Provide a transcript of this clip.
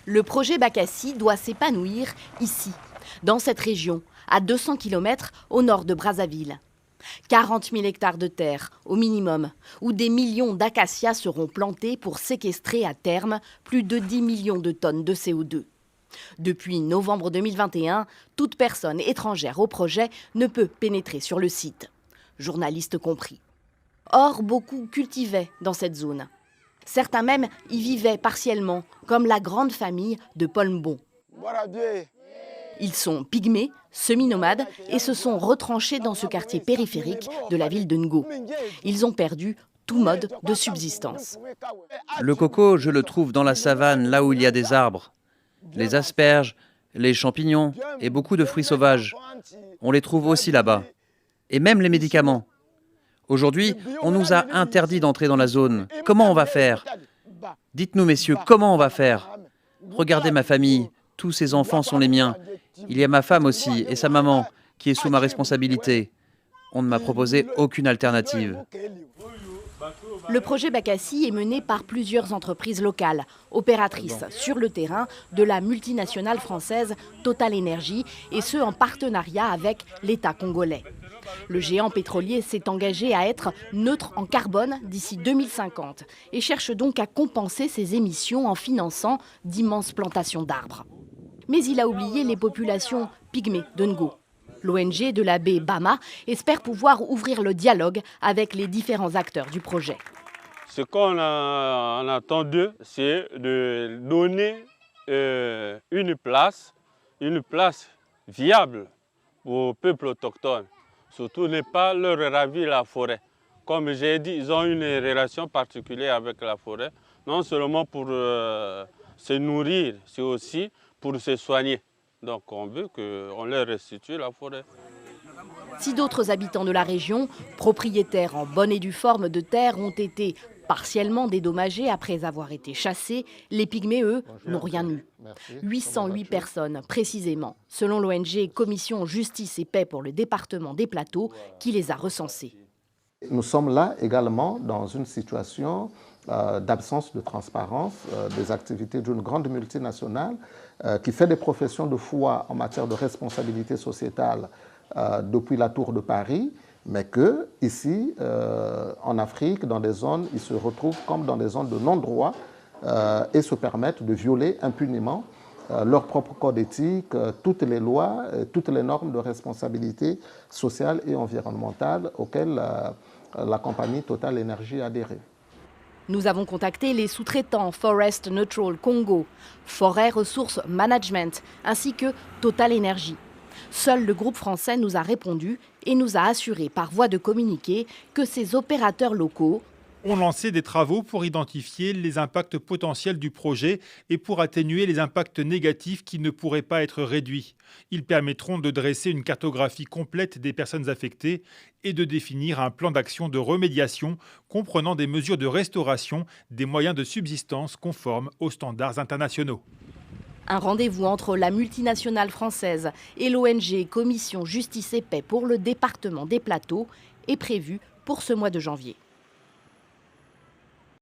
Le projet Bakassi doit s'épanouir ici, dans cette région, à 200 km au nord de Brazzaville. 40 000 hectares de terre, au minimum, où des millions d'acacias seront plantés pour séquestrer à terme plus de 10 millions de tonnes de CO2. Depuis novembre 2021, toute personne étrangère au projet ne peut pénétrer sur le site, journalistes compris. Or, beaucoup cultivaient dans cette zone. Certains même y vivaient partiellement, comme la grande famille de Paul Mbon. Ils sont pygmées, semi-nomades et se sont retranchés dans ce quartier périphérique de la ville de Ngo. Ils ont perdu tout mode de subsistance. Le coco, je le trouve dans la savane, là où il y a des arbres. Les asperges, les champignons et beaucoup de fruits sauvages. On les trouve aussi là-bas. Et même les médicaments. Aujourd'hui, on nous a interdit d'entrer dans la zone. Comment on va faire? Dites-nous, messieurs, comment on va faire? Regardez ma famille, tous ces enfants sont les miens. Il y a ma femme aussi et sa maman qui est sous ma responsabilité. On ne m'a proposé aucune alternative. Le projet Bakassi est mené par plusieurs entreprises locales, opératrices sur le terrain de la multinationale française Total Energy, et ce en partenariat avec l'État congolais. Le géant pétrolier s'est engagé à être neutre en carbone d'ici 2050 et cherche donc à compenser ses émissions en finançant d'immenses plantations d'arbres. Mais il a oublié les populations pygmées de Ngo. L'ONG de la baie Bama espère pouvoir ouvrir le dialogue avec les différents acteurs du projet. Ce qu'on attend d'eux, c'est de donner une place viable au peuple autochtone. Surtout ne pas leur ravir la forêt. Comme j'ai dit, ils ont une relation particulière avec la forêt, non seulement pour se nourrir, c'est aussi pour se soigner. Donc on veut qu'on leur restitue la forêt. Si d'autres habitants de la région, propriétaires en bonne et due forme de terre, ont été partiellement dédommagés après avoir été chassés, les pygmées, eux, n'ont rien eu. 808 personnes, précisément, selon l'ONG Commission Justice et Paix pour le département des Plateaux, qui les a recensés. Nous sommes là également dans une situation d'absence de transparence des activités d'une grande multinationale qui fait des professions de foi en matière de responsabilité sociétale depuis la Tour de Paris, mais que ici, en Afrique, dans des zones, ils se retrouvent comme dans des zones de non-droit et se permettent de violer impunément leur propre code éthique, toutes les lois, toutes les normes de responsabilité sociale et environnementale auxquelles la compagnie Total Energy a adhéré. Nous avons contacté les sous-traitants Forest Neutral Congo, Forêt Ressources Management, ainsi que Total Energy. Seul le groupe français nous a répondu et nous a assuré par voie de communiqué que ces opérateurs locaux ont lancé des travaux pour identifier les impacts potentiels du projet et pour atténuer les impacts négatifs qui ne pourraient pas être réduits. Ils permettront de dresser une cartographie complète des personnes affectées et de définir un plan d'action de remédiation comprenant des mesures de restauration des moyens de subsistance conformes aux standards internationaux. Un rendez-vous entre la multinationale française et l'ONG Commission Justice et Paix pour le département des Plateaux est prévu pour ce mois de janvier.